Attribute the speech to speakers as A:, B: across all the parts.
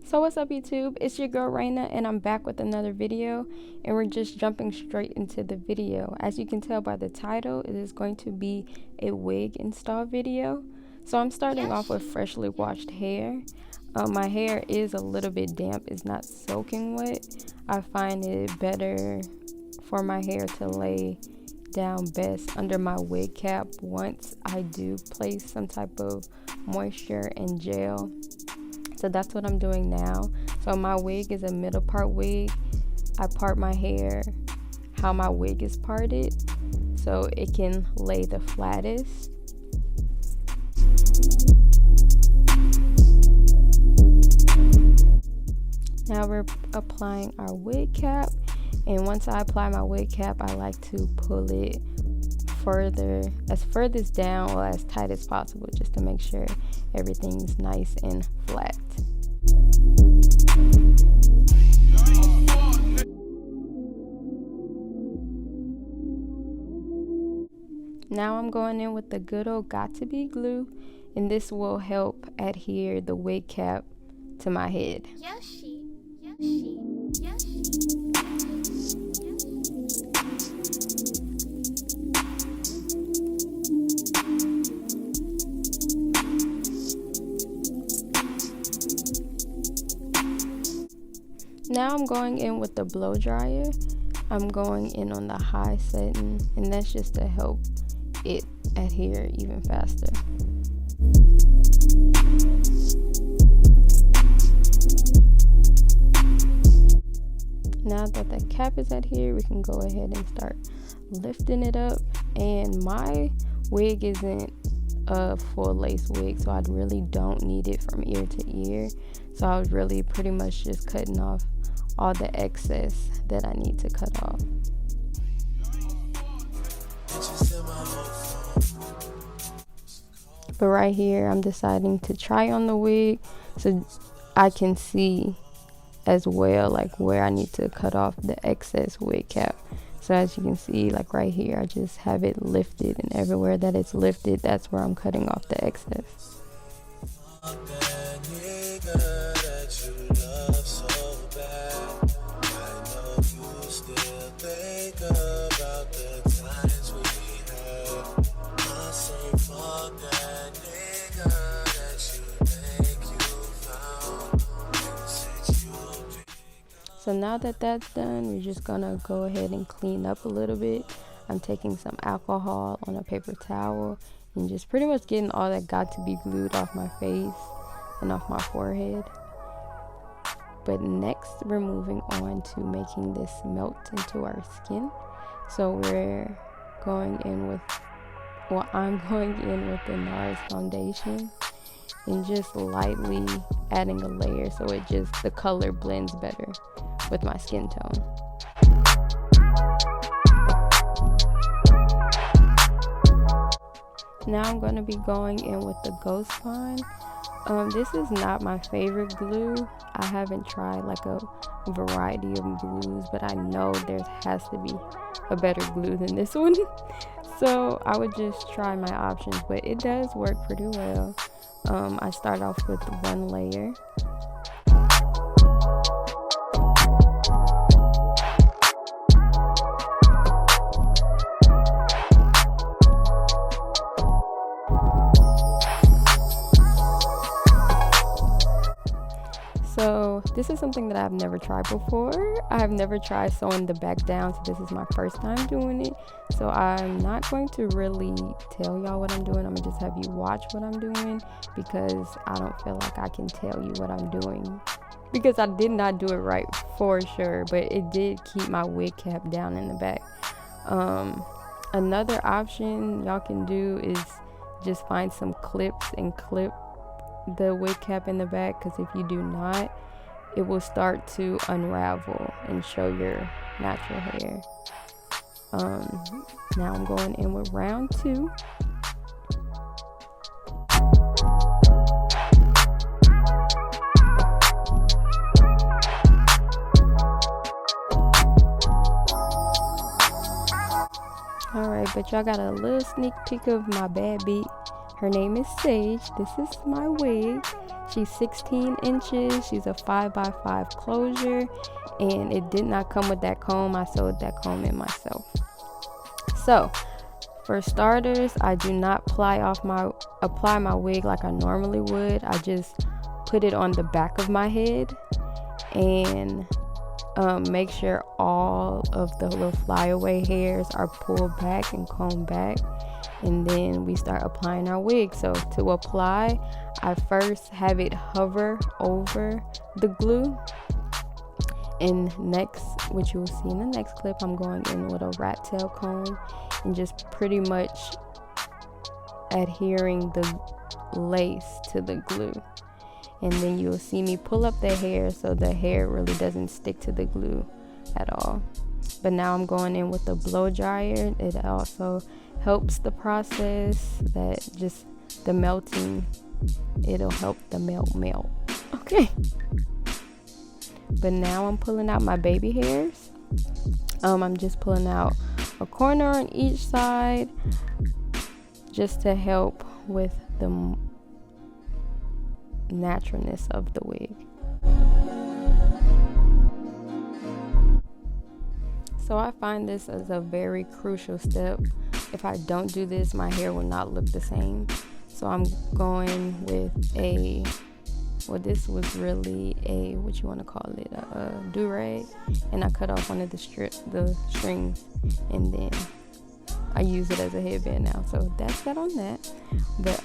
A: So what's up YouTube, it's your girl Raina and I'm back with another video, and we're just jumping straight into the video. As you can tell by the title, it is going to be a wig install video. So I'm starting off with freshly washed hair. My hair is a little bit damp, it's not soaking wet. I find it better for my hair to lay down best under my wig cap once I do place some type of moisture and gel. So that's what I'm doing now. So my wig is a middle part wig. I part my hair how my wig is parted so it can lay the flattest. Now we're applying our wig cap, and once I apply my wig cap, I like to pull it furthest down or as tight as possible, just to make sure everything's nice and flat. Now I'm going in with the good old got-to-be glue, and this will help adhere the wig cap to my head.
B: Yoshi.
A: Now I'm going in with the blow dryer. I'm going in on the high setting, and that's just to help it adhere even faster. Now that the cap is adhered, we can go ahead and start lifting it up. And my wig isn't a full lace wig, so I really don't need it from ear to ear. So I was really pretty much just cutting off all the excess that I need to cut off. But right here, I'm deciding to try on the wig so I can see as well like where I need to cut off the excess wig cap. So as you can see, like right here, I just have it lifted, and everywhere that it's lifted, that's where I'm cutting off the excess. So now that that's done, we're just gonna go ahead and clean up a little bit. I'm taking some alcohol on a paper towel and just pretty much getting all that got-to-be glued off my face and off my forehead. But next, we're moving on to making this melt into our skin. So we're going in with, I'm going in with the Nars Foundation and just lightly adding a layer so the color blends better with my skin tone. Now I'm going to be going in with the Ghost Bond. This is not my favorite glue. I haven't tried like a variety of glues, but I know there has to be a better glue than this one. So I would just try my options, but it does work pretty well. I start off with one layer. So this is something that I've never tried before. I've never tried sewing the back down, so this is my first time doing it. So I'm not going to really tell y'all what I'm doing. I'm gonna just have you watch what I'm doing, because I don't feel like I can tell you what I'm doing, because I did not do it right for sure, but it did keep my wig cap down in the back. Another option y'all can do is just find some clips and clip the wig cap in the back, because if you do not, it will start to unravel and show your natural hair. Now I'm going in with round 2. Alright, but y'all got a little sneak peek of my bad beat. Her name is Sage. This is my wig. She's 16 inches. She's a 5x5 closure, and it did not come with that comb. I sewed that comb in myself. So for starters, I do not apply my wig like I normally would. I just put it on the back of my head and make sure all of the little flyaway hairs are pulled back and combed back, and then we start applying our wig. So to apply, I first have it hover over the glue, and next, which you will see in the next clip, I'm going in with a rat tail comb and just pretty much adhering the lace to the glue. And then you'll see me pull up the hair so the hair really doesn't stick to the glue at all. But now I'm going in with the blow dryer. It also helps the process, that just the melting, it'll help the melt. Okay. But now I'm pulling out my baby hairs. I'm just pulling out a corner on each side just to help with the naturalness of the wig. So I find this as a very crucial step. If I don't do this, my hair will not look the same. So I'm going with this was really a, what you want to call it, a do-rag, and I cut off one of the strings, and then I use it as a headband now. So that's that on that. But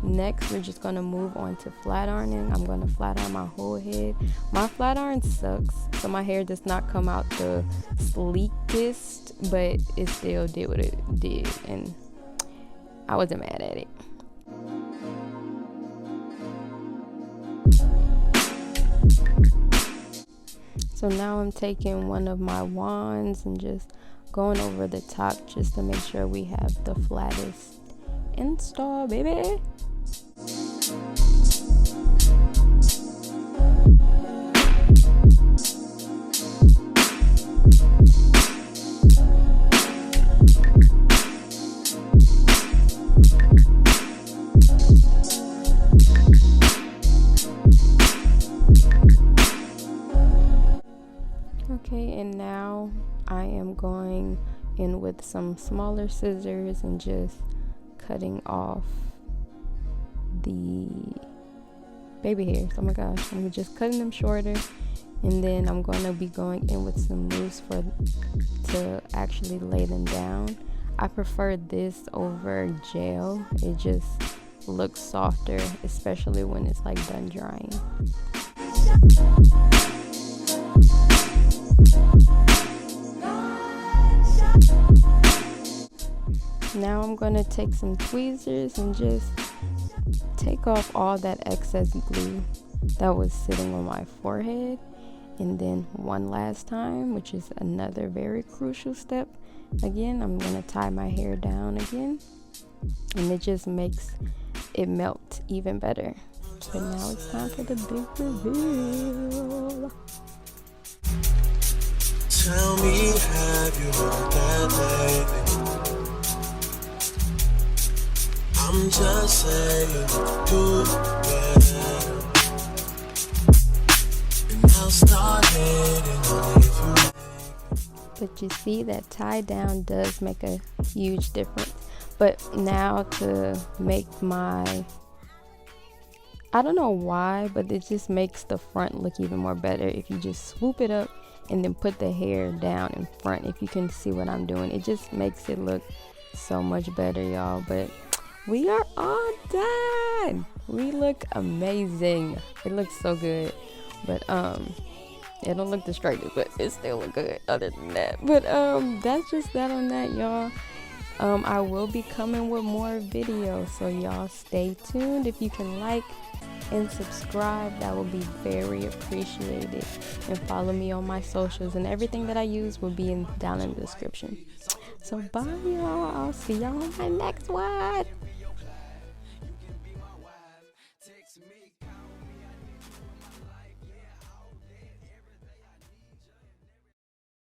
A: next we're just gonna move on to flat ironing. I'm gonna flat iron my whole head. My flat iron sucks, so my hair does not come out the sleekest, but it still did what it did, and I wasn't mad at it. So now I'm taking one of my wands and just going over the top just to make sure we have the flattest install, baby. Okay, and now I am going in with some smaller scissors and just cutting off the baby hairs. Oh my gosh, I'm just cutting them shorter, and then I'm going to be going in with some mousse to actually lay them down. I prefer this over gel. It just looks softer, especially when it's like done drying. Now I'm going to take some tweezers and just take off all that excess glue that was sitting on my forehead. And then one last time, which is another very crucial step, again, I'm going to tie my hair down again. And it just makes it melt even better. But now it's time for the big reveal.
B: Tell me, have you heard that lately? I'm just saying, do better. And I'll start hating on you.
A: But you see that tie down does make a huge difference. But now to make my, I don't know why, but it just makes the front look even more better if you just swoop it up and then put the hair down in front. If you can see what I'm doing, it just makes it look so much better, y'all. But we are all done. We look amazing. It looks so good. But it don't look the straightest, but it still look good other than that. But that's just that on that, y'all. I will be coming with more videos, so y'all stay tuned. If you can like and subscribe, that will be very appreciated. And follow me on my socials, and everything that I use will be down in the description. So bye, y'all. I'll see y'all on my next one.